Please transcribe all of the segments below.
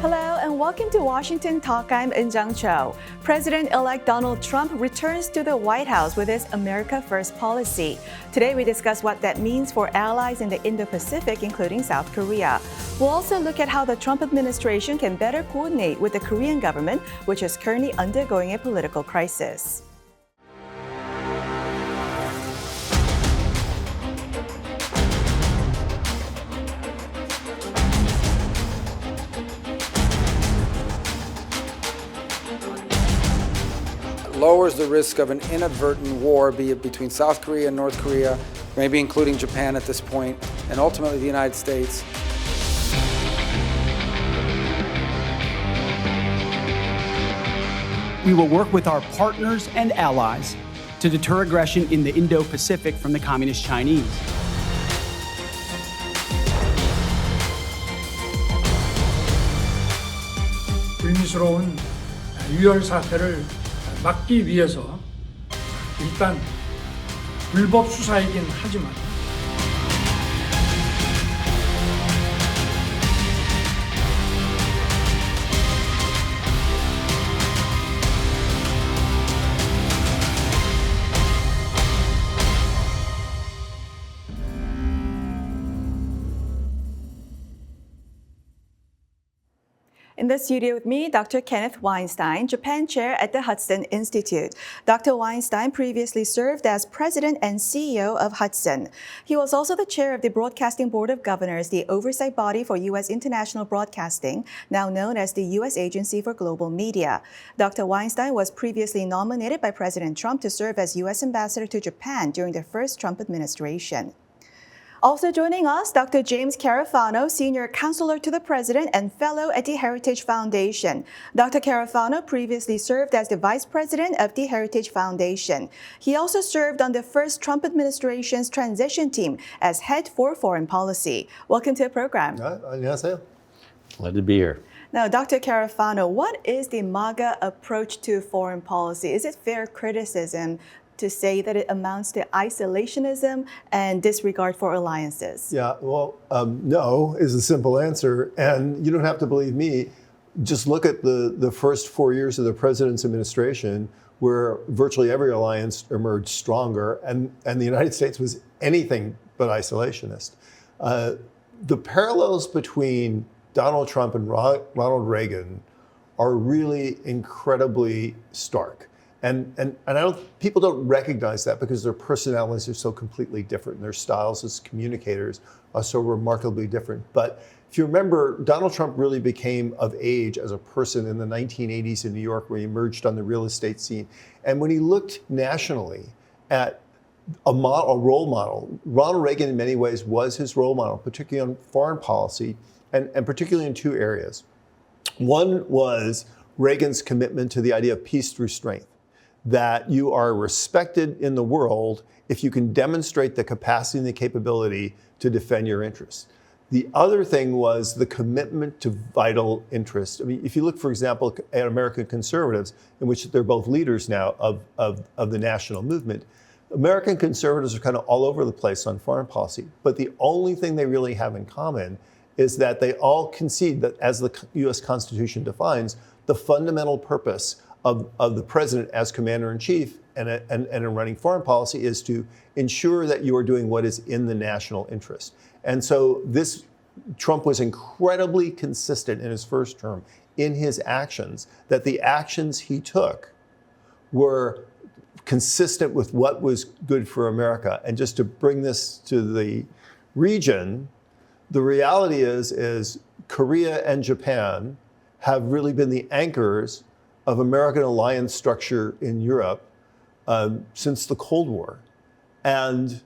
Hello and welcome to Washington Talk. I'm In-jung Cho. President-elect Donald Trump returns to the White House with his America First policy. Today we discuss what that means for allies in the Indo-Pacific, including South Korea. We'll also look at how the Trump administration can better coordinate with the Korean government, which is currently undergoing a political crisis. Lowers the risk of an inadvertent war, be it between South Korea and North Korea, maybe including Japan at this point, and ultimately the United States. We will work with our partners and allies to deter aggression in the Indo-Pacific from the Communist Chinese. 불미스러운 유혈 사태를 막기 위해서 일단 불법 수사이긴 하지만 In the studio with me, Dr. Kenneth Weinstein, Japan Chair at the Hudson Institute. Dr. Weinstein previously served as President and CEO of Hudson. He was also the Chair of the Broadcasting Board of Governors, the oversight body for U.S. international broadcasting, now known as the U.S. Agency for Global Media. Dr. Weinstein was previously nominated by President Trump to serve as U.S. Ambassador to Japan during the first Trump administration. Also joining us, Dr. James Carafano, Senior Counselor to the President and Fellow at the Heritage Foundation. Dr. Carafano previously served as the Vice President of the Heritage Foundation. He also served on the first Trump administration's transition team as Head for Foreign Policy. Welcome to the program. 안녕하세요. Glad to be here. Now, Dr. Carafano, what is the MAGA approach to foreign policy? Is it fair criticism to say that it amounts to isolationism and disregard for alliances? Yeah, well, no is a simple answer. And you don't have to believe me. Just look at the first 4 years of the president's administration, where virtually every alliance emerged stronger, and the United States was anything but isolationist. The parallels between Donald Trump and Ronald Reagan are really incredibly stark. And people don't recognize that because their personalities are so completely different and their styles as communicators are so remarkably different. But if you remember, Donald Trump really became of age as a person in the 1980s in New York, where he emerged on the real estate scene. And when he looked nationally at a role model, Ronald Reagan in many ways was his role model, particularly on foreign policy, and particularly in two areas. One was Reagan's commitment to the idea of peace through strength, that you are respected in the world if you can demonstrate the capacity and the capability to defend your interests. The other thing was the commitment to vital interests. I mean, if you look, for example, at American conservatives, in which they're both leaders now of the national movement, American conservatives are kind of all over the place on foreign policy. But the only thing they really have in common is that they all concede that, as the U.S. Constitution defines, the fundamental purpose of the president as commander-in-chief and in running foreign policy is to ensure that you are doing what is in the national interest. And so Trump was incredibly consistent in his first term in his actions, that the actions he took were consistent with what was good for America. And just to bring this to the region, the reality is Korea and Japan have really been the anchors of American alliance structure in Europe since the Cold War. And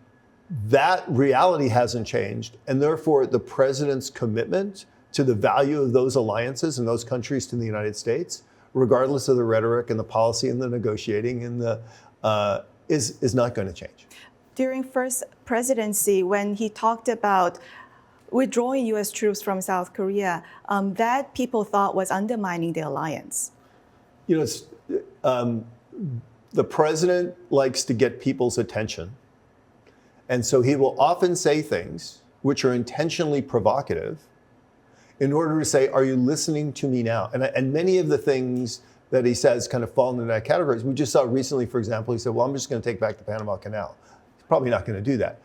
that reality hasn't changed. And therefore, the president's commitment to the value of those alliances and those countries to the United States, regardless of the rhetoric and the policy and the negotiating and is not going to change. During first presidency, when he talked about withdrawing U.S. troops from South Korea, that people thought was undermining the alliance. You know, the president likes to get people's attention. And so he will often say things which are intentionally provocative in order to say, are you listening to me now? And many of the things that he says kind of fall into that category. We just saw recently, for example, he said, well, I'm just going to take back the Panama Canal. He's probably not going to do that.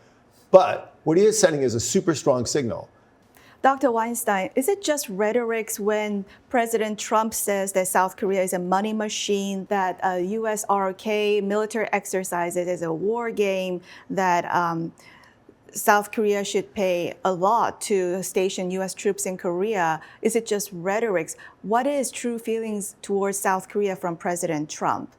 But what he is sending is a super strong signal. Dr. Weinstein, is it just rhetoric when President Trump says that South Korea is a money machine, that U.S. ROK military exercises is a war game, that South Korea should pay a lot to station U.S. troops in Korea? Is it just rhetoric? What is true feelings towards South Korea from President Trump?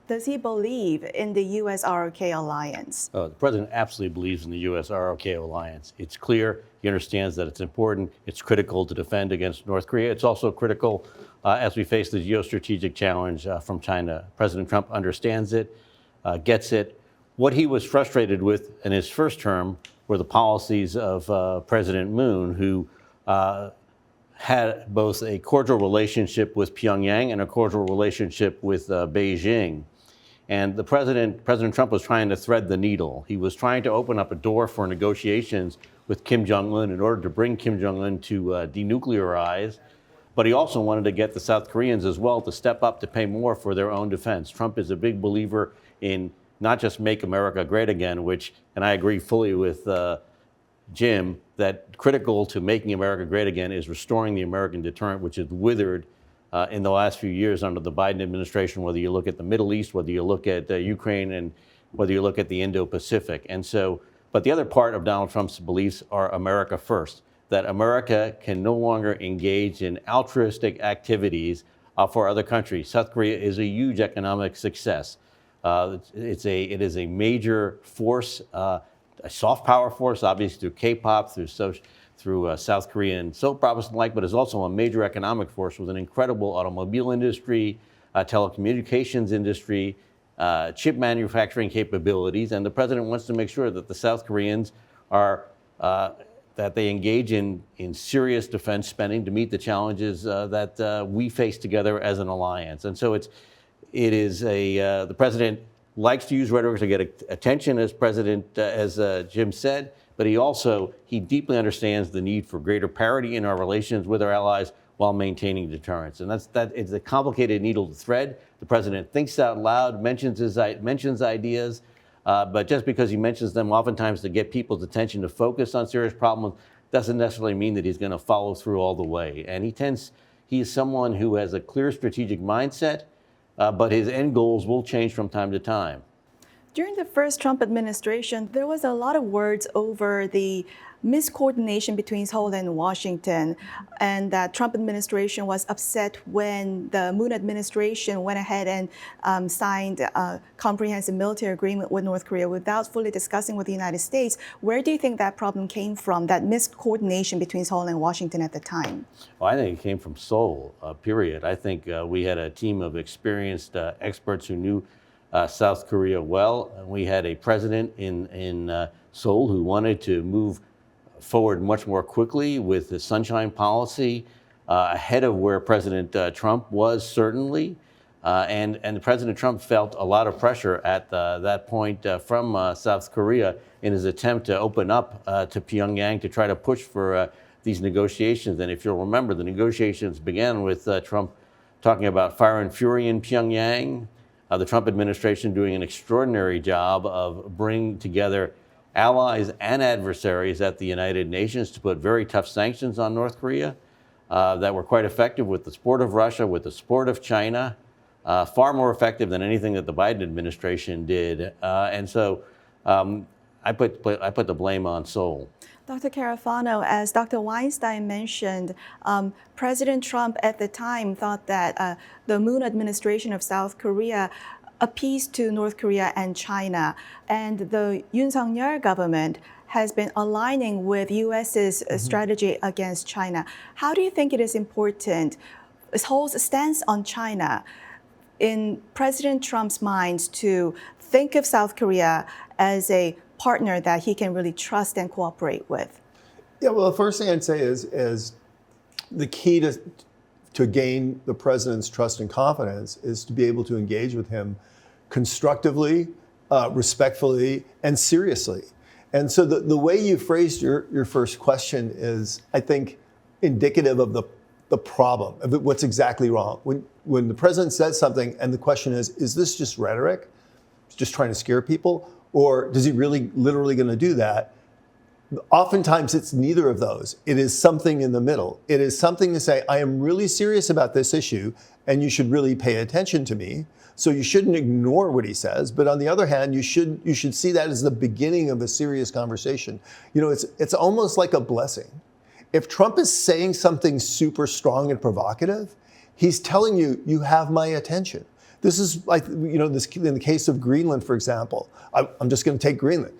Does he believe in the U.S. ROK alliance? The president absolutely believes in the U.S. ROK alliance. It's clear. He understands that it's important. It's critical to defend against North Korea. It's also critical as we face the geostrategic challenge from China. President Trump understands it, gets it. What he was frustrated with in his first term were the policies of President Moon, who had both a cordial relationship with Pyongyang and a cordial relationship with Beijing. And President Trump was trying to thread the needle. He was trying to open up a door for negotiations with Kim Jong-un in order to bring Kim Jong-un to denuclearize. But he also wanted to get the South Koreans as well to step up to pay more for their own defense. Trump is a big believer in not just make America great again, which, and I agree fully with Jim, that critical to making America great again is restoring the American deterrent, which has withered in the last few years under the Biden administration, whether you look at the Middle East, whether you look at Ukraine, and whether you look at the Indo-Pacific. And so, but the other part of Donald Trump's beliefs are America first, that America can no longer engage in altruistic activities for other countries. South Korea is a huge economic success. It is a major force, a soft power force, obviously through K-pop, through South Korean soap operas and the like, but is also a major economic force with an incredible automobile industry, telecommunications industry, chip manufacturing capabilities. And the president wants to make sure that the South Koreans are, that they engage in serious defense spending to meet the challenges that we face together as an alliance. And so the president likes to use rhetoric to get attention, as Jim said, but he deeply understands the need for greater parity in our relations with our allies while maintaining deterrence. And it's a complicated needle to thread. The president thinks out loud, mentions ideas, but just because he mentions them oftentimes to get people's attention to focus on serious problems doesn't necessarily mean that he's going to follow through all the way. And he is someone who has a clear strategic mindset, but his end goals will change from time to time. During the first Trump administration, there was a lot of words over the miscoordination between Seoul and Washington, and that Trump administration was upset when the Moon administration went ahead and signed a comprehensive military agreement with North Korea without fully discussing with the United States. Where do you think that problem came from, that miscoordination between Seoul and Washington at the time? Well, I think it came from Seoul, period. I think we had a team of experienced experts who knew South Korea well. We had a president in Seoul who wanted to move forward much more quickly with the Sunshine Policy, ahead of where President Trump was, certainly. And President Trump felt a lot of pressure at that point from South Korea in his attempt to open up to Pyongyang to try to push for these negotiations. And if you'll remember, the negotiations began with Trump talking about fire and fury in Pyongyang, the Trump administration doing an extraordinary job of bringing together allies and adversaries at the United Nations to put very tough sanctions on North Korea that were quite effective with the support of Russia, with the support of China, far more effective than anything that the Biden administration did. And so I put the blame on Seoul. Dr. Carafano, as Dr. Weinstein mentioned, President Trump at the time thought that the Moon administration of South Korea appeased to North Korea and China, and the Yoon Suk-yeol government has been aligning with U.S.'s strategy against China. How do you think it is important, Seoul's stance on China, in President Trump's mind, to think of South Korea as a partner that he can really trust and cooperate with? Yeah, well, the first thing I'd say is the key to gain the president's trust and confidence is to be able to engage with him constructively, respectfully, and seriously. And so the way you phrased your first question is, I think, indicative of the problem, of what's exactly wrong. When the president says something and the question is this just rhetoric? Just trying to scare people? Or is he really literally going to do that? Oftentimes it's neither of those. It is something in the middle. It is something to say, I am really serious about this issue and you should really pay attention to me. So you shouldn't ignore what he says. But on the other hand, you should see that as the beginning of a serious conversation. You know, it's almost like a blessing. If Trump is saying something super strong and provocative, he's telling you, you have my attention. This is like, you know, this in the case of Greenland, for example. I'm just going to take Greenland.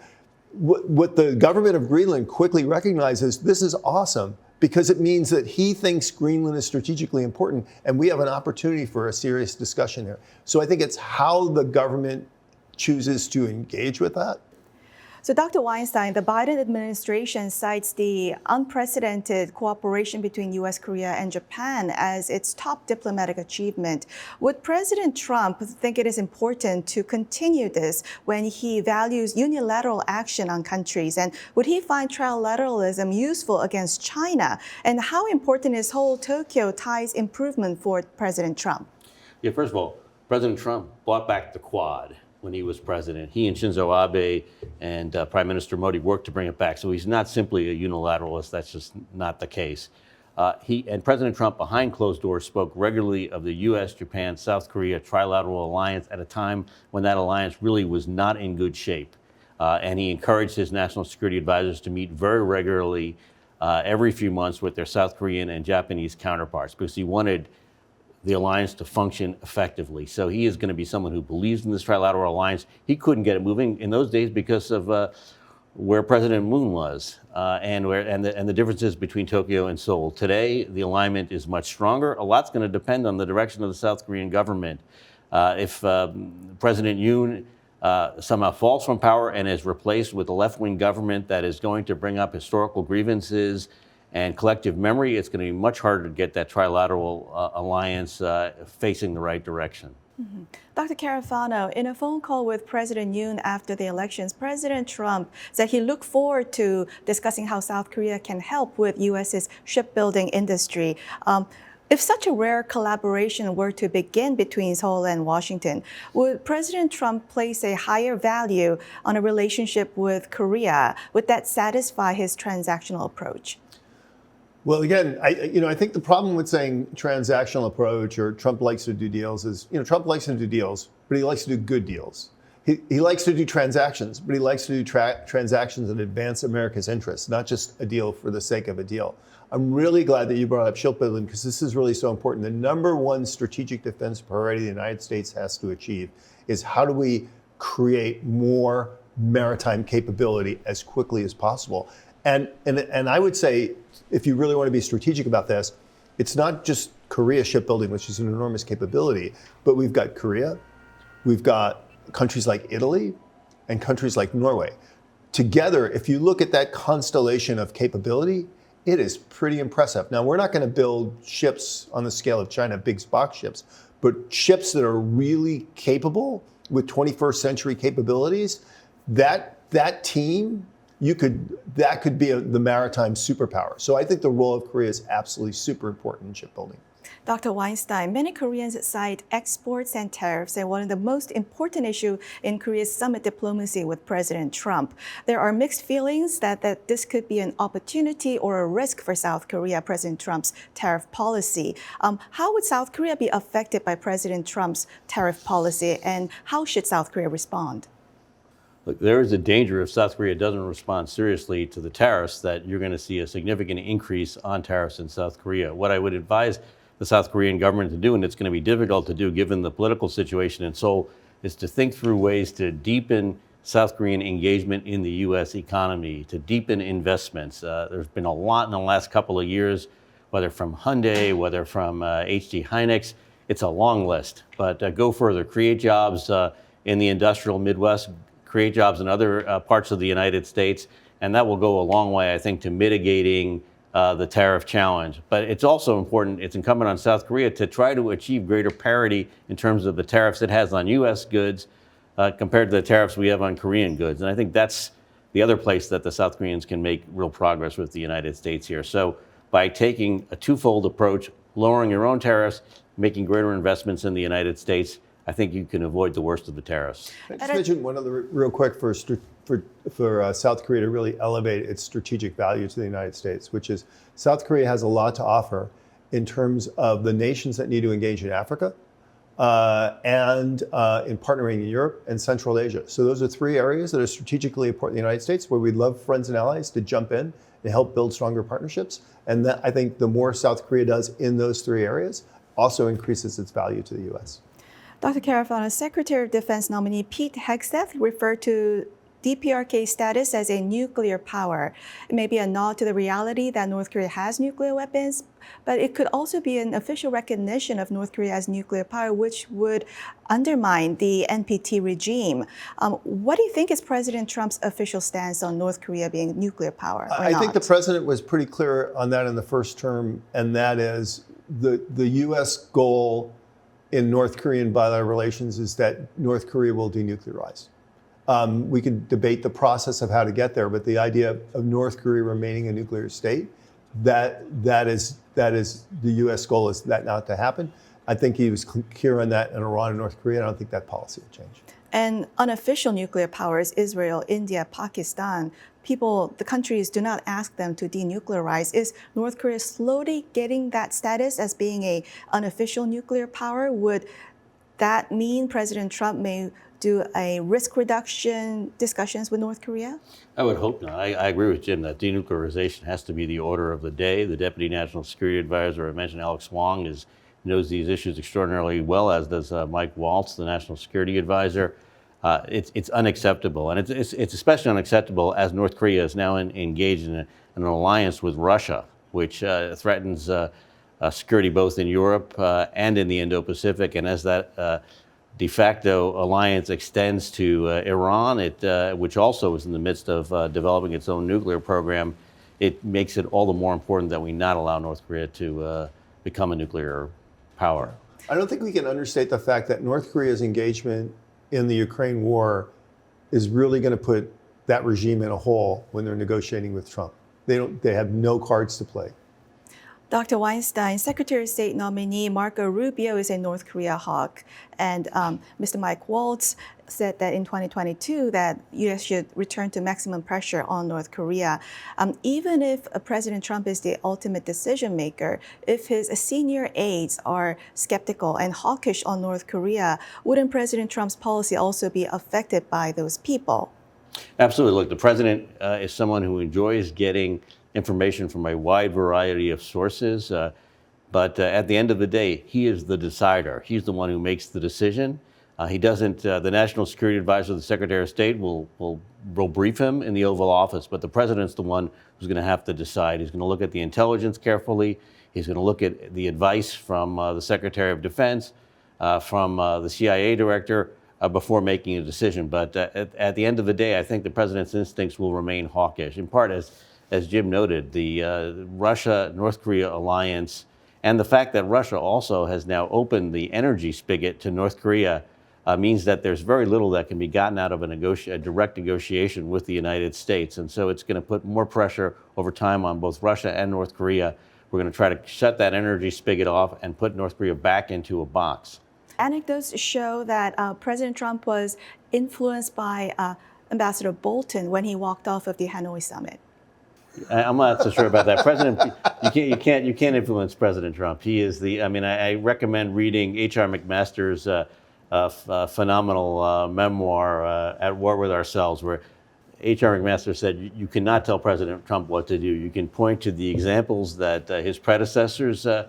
What the government of Greenland quickly recognizes, this is awesome because it means that he thinks Greenland is strategically important and we have an opportunity for a serious discussion here. So I think it's how the government chooses to engage with that. So, Dr. Weinstein, the Biden administration cites the unprecedented cooperation between U.S., Korea, and Japan as its top diplomatic achievement. Would President Trump think it is important to continue this when he values unilateral action on countries? And would he find trilateralism useful against China? And how important is whole Tokyo ties improvement for President Trump? Yeah, first of all, President Trump brought back the Quad when he was president. He and Shinzo Abe and Prime Minister Modi worked to bring it back. So he's not simply a unilateralist. That's just not the case. He and President Trump, behind closed doors, spoke regularly of the U.S., Japan, South Korea trilateral alliance at a time when that alliance really was not in good shape. And he encouraged his national security advisors to meet very regularly every few months with their South Korean and Japanese counterparts because he wanted the alliance to function effectively. So he is going to be someone who believes in this trilateral alliance. He couldn't get it moving in those days because of where President Moon was and the differences between Tokyo and Seoul. Today, the alignment is much stronger. A lot's going to depend on the direction of the South Korean government. If President Yoon somehow falls from power and is replaced with a left-wing government that is going to bring up historical grievances and collective memory, it's going to be much harder to get that trilateral alliance facing the right direction. Mm-hmm. Dr. Carafano, in a phone call with President Yoon after the elections, President Trump said he looked forward to discussing how South Korea can help with U.S.'s shipbuilding industry. If such a rare collaboration were to begin between Seoul and Washington, would President Trump place a higher value on a relationship with Korea? Would that satisfy his transactional approach? Well, again, I think the problem with saying transactional approach or Trump likes to do deals is, Trump likes to do deals, but he likes to do good deals. He likes to do transactions, but he likes to do transactions that advance America's interests, not just a deal for the sake of a deal. I'm really glad that you brought up shipbuilding because this is really so important. The number one strategic defense priority the United States has to achieve is how do we create more maritime capability as quickly as possible. And I would say, if you really want to be strategic about this, it's not just Korea shipbuilding, which is an enormous capability, but we've got Korea, we've got countries like Italy, and countries like Norway. Together, if you look at that constellation of capability, it is pretty impressive. Now, we're not going to build ships on the scale of China, big box ships, but ships that are really capable with 21st century capabilities, that team, that could be the maritime superpower. So I think the role of Korea is absolutely super important in shipbuilding. Dr. Weinstein, many Koreans cite exports and tariffs as one of the most important issues in Korea's summit diplomacy with President Trump. There are mixed feelings that this could be an opportunity or a risk for South Korea, President Trump's tariff policy. How would South Korea be affected by President Trump's tariff policy, and how should South Korea respond? Look, there is a danger if South Korea doesn't respond seriously to the tariffs that you're going to see a significant increase on tariffs in South Korea. What I would advise the South Korean government to do, and it's going to be difficult to do given the political situation in Seoul, is to think through ways to deepen South Korean engagement in the U.S. economy, to deepen investments. There's been a lot in the last couple of years, whether from Hyundai, whether from HD Hynix. It's a long list, but go further. Create jobs in the industrial Midwest, create jobs in other parts of the United States, and that will go a long way, I think, to mitigating the tariff challenge. But it's also important, it's incumbent on South Korea to try to achieve greater parity in terms of the tariffs it has on U.S. goods compared to the tariffs we have on Korean goods. And I think that's the other place that the South Koreans can make real progress with the United States here. So by taking a twofold approach, lowering your own tariffs, making greater investments in the United States. I think you can avoid the worst of the tariffs. Can I just mention one other real quick for South Korea to really elevate its strategic value to the United States, which is South Korea has a lot to offer in terms of the nations that need to engage in Africa and in partnering in Europe and Central Asia. So those are three areas that are strategically important in the United States where we'd love friends and allies to jump in and help build stronger partnerships. And that, I think the more South Korea does in those three areas also increases its value to the U.S. Dr. Carafano, Secretary of Defense nominee Pete Hegseth referred to DPRK's status as a nuclear power. It may be a nod to the reality that North Korea has nuclear weapons, but it could also be an official recognition of North Korea as nuclear power, which would undermine the NPT regime. What do you think is President Trump's official stance on North Korea being nuclear power? I think the president was pretty clear on that in the first term, and that is the U.S. goal in North Korean bilateral relations is that North Korea will denuclearize. We can debate the process of how to get there, but the idea of North Korea remaining a nuclear state, that is the U.S. goal is that not to happen. I think he was clear on that in Iran and North Korea. And I don't think that policy will change. And unofficial nuclear powers, Israel, India, Pakistan, the countries do not ask them to denuclearize. Is North Korea slowly getting that status as being an unofficial nuclear power? Would that mean President Trump may do a risk reduction discussions with North Korea? I would hope not. I agree with Jim that denuclearization has to be the order of the day. The Deputy National Security Advisor, I mentioned Alex Wong, knows these issues extraordinarily well, as does Mike Waltz, the National Security Advisor. It's unacceptable, and it's especially unacceptable as North Korea is now engaged in an alliance with Russia, which threatens security both in Europe and in the Indo-Pacific. And as that de facto alliance extends to Iran, which also is in the midst of developing its own nuclear program, it makes it all the more important that we not allow North Korea to become a nuclear power. I don't think we can understate the fact that North Korea's engagement in the Ukraine war is really going to put that regime in a hole when they're negotiating with Trump. They have no cards to play. Dr. Weinstein, Secretary of State nominee Marco Rubio is a North Korea hawk, and Mr. Mike Waltz said that in 2022 that U.S. should return to maximum pressure on North Korea. Even if President Trump is the ultimate decision maker, if his senior aides are skeptical and hawkish on North Korea, wouldn't President Trump's policy also be affected by those people? Absolutely. Look, the president is someone who enjoys getting information from a wide variety of sources, but at the end of the day, he is the decider. He's the one who makes the decision. He doesn't. The National Security Advisor, the Secretary of State, will brief him in the Oval Office, but the president's the one who's going to have to decide. He's going to look at the intelligence carefully. He's going to look at the advice from the Secretary of Defense, from the CIA director, before making a decision. But at the end of the day, I think the president's instincts will remain hawkish, in part as Jim noted, the Russia-North Korea alliance, and the fact that Russia also has now opened the energy spigot to North Korea means that there's very little that can be gotten out of a direct negotiation with the United States. And so it's going to put more pressure over time on both Russia and North Korea. We're going to try to shut that energy spigot off and put North Korea back into a box. Anecdotes show that President Trump was influenced by Ambassador Bolton when he walked off of the Hanoi summit. I'm not so sure about that. You can't influence President Trump. He is I recommend reading H.R. McMaster's phenomenal memoir, At War with Ourselves, where H.R. McMaster said you cannot tell President Trump what to do. You can point to the examples that his predecessors, the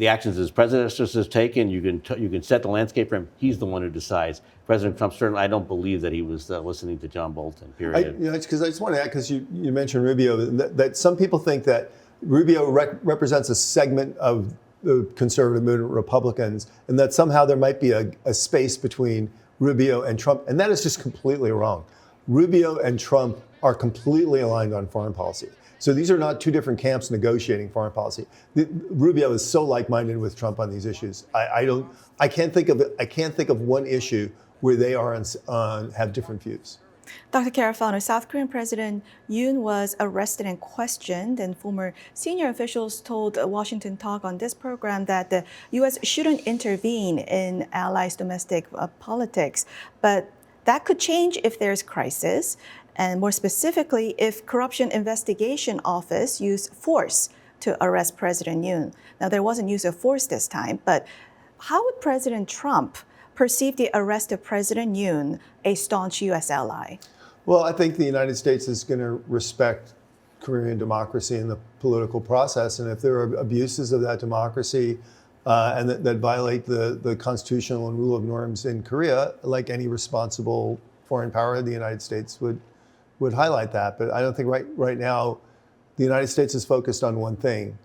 actions his predecessors have taken. You can set the landscape for him. He's the one who decides. President Trump, certainly, I don't believe that he was listening to John Bolton, period. It's because I just want to add, because you mentioned Rubio, that some people think that Rubio represents a segment of the conservative movement, Republicans, and that somehow there might be a space between Rubio and Trump. And that is just completely wrong. Rubio and Trump are completely aligned on foreign policy. So these are not two different camps negotiating foreign policy. Rubio is so like-minded with Trump on these issues. I can't think of one issue where they have different views. Dr. Carafano, South Korean President Yoon was arrested and questioned, and former senior officials told Washington Talk on this program that the U.S. shouldn't intervene in allies' domestic politics. But that could change if there's crisis, and more specifically, if Corruption Investigation Office used force to arrest President Yoon. Now, there wasn't use of force this time, but how would President Trump perceive the arrest of President Yoon, a staunch U.S. ally? Well, I think the United States is going to respect Korean democracy and the political process. And if there are abuses of that democracy and that violate the constitutional and rule of norms in Korea, like any responsible foreign power, the United States would highlight that. But I don't think right now the United States is focused on one thing.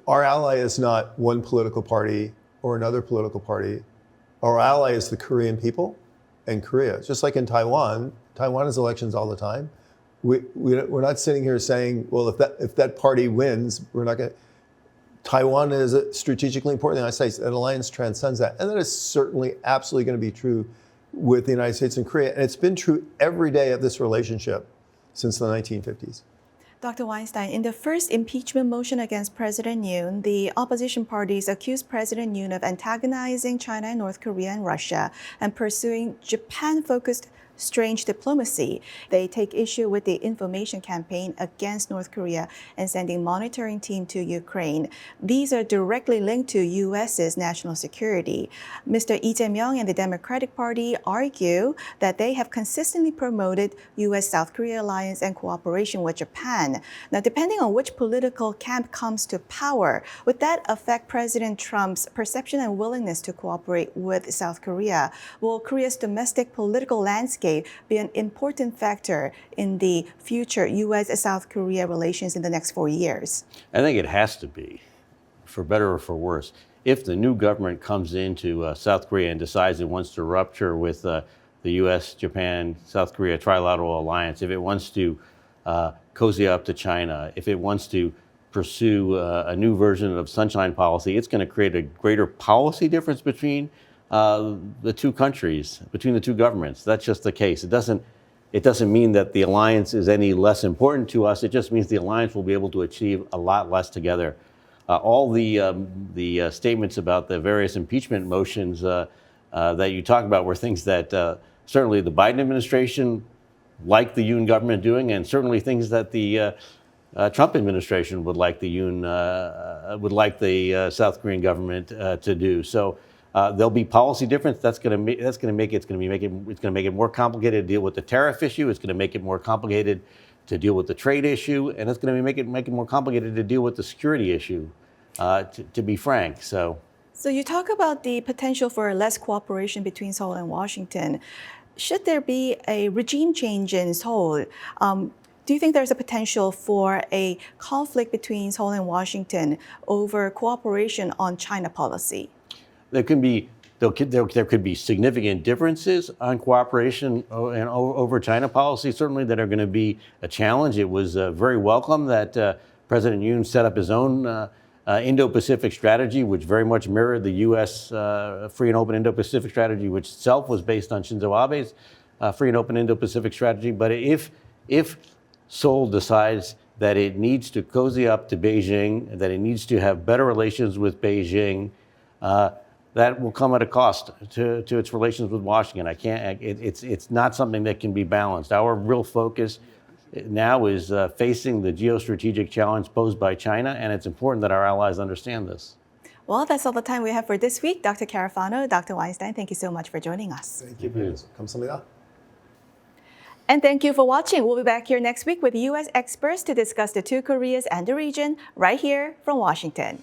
Our ally is not one political party or another political party. Our ally is the Korean people and Korea. Just like in Taiwan, Taiwan has elections all the time. We're not sitting here saying, well, if that party wins, we're not going to. Taiwan is strategically important in the United States. An alliance transcends that. And that is certainly absolutely going to be true with the United States and Korea. And it's been true every day of this relationship since the 1950s. Dr. Weinstein, in the first impeachment motion against President Yoon, the opposition parties accused President Yoon of antagonizing China and North Korea and Russia and pursuing Japan-focused strange diplomacy. They take issue with the information campaign against North Korea and sending monitoring team to Ukraine. These are directly linked to U.S.'s national security. Mr. Lee Jae-myung and the Democratic Party argue that they have consistently promoted U.S.-South Korea alliance and cooperation with Japan. Now, depending on which political camp comes to power, would that affect President Trump's perception and willingness to cooperate with South Korea? Will Korea's domestic political landscape be an important factor in the future U.S.-South Korea relations in the next 4 years? I think it has to be, for better or for worse. If the new government comes into South Korea and decides it wants to rupture with the U.S., Japan, South Korea trilateral alliance, if it wants to cozy up to China, if it wants to pursue a new version of sunshine policy, it's going to create a greater policy difference between the two countries, between the two governments. That's just the case. It doesn't mean that the alliance is any less important to us. It just means the alliance will be able to achieve a lot less together. All the statements about the various impeachment motions that you talk about were things that certainly the Biden administration liked the Yoon government doing, and certainly things that the Trump administration would like the South Korean government to do. So. There'll be policy difference. It's going to make it more complicated to deal with the tariff issue. It's going to make it more complicated to deal with the trade issue, and it's going to make it more complicated to deal with the security issue. To be frank, so you talk about the potential for less cooperation between Seoul and Washington. Should there be a regime change in Seoul? Do you think there's a potential for a conflict between Seoul and Washington over cooperation on China policy? There could be significant differences on cooperation and over China policy, certainly, that are going to be a challenge. It was very welcome that President Yoon set up his own Indo-Pacific strategy, which very much mirrored the U.S. Free and Open Indo-Pacific strategy, which itself was based on Shinzo Abe's Free and Open Indo-Pacific strategy. But if Seoul decides that it needs to cozy up to Beijing, that it needs to have better relations with Beijing, that will come at a cost to its relations with Washington. It's not something that can be balanced. Our real focus now is facing the geostrategic challenge posed by China, and it's important that our allies understand this. Well, that's all the time we have for this week. Dr. Carafano, Dr. Weinstein, thank you so much for joining us. Thank you. 감사합니다. And thank you for watching. We'll be back here next week with U.S. experts to discuss the two Koreas and the region right here from Washington.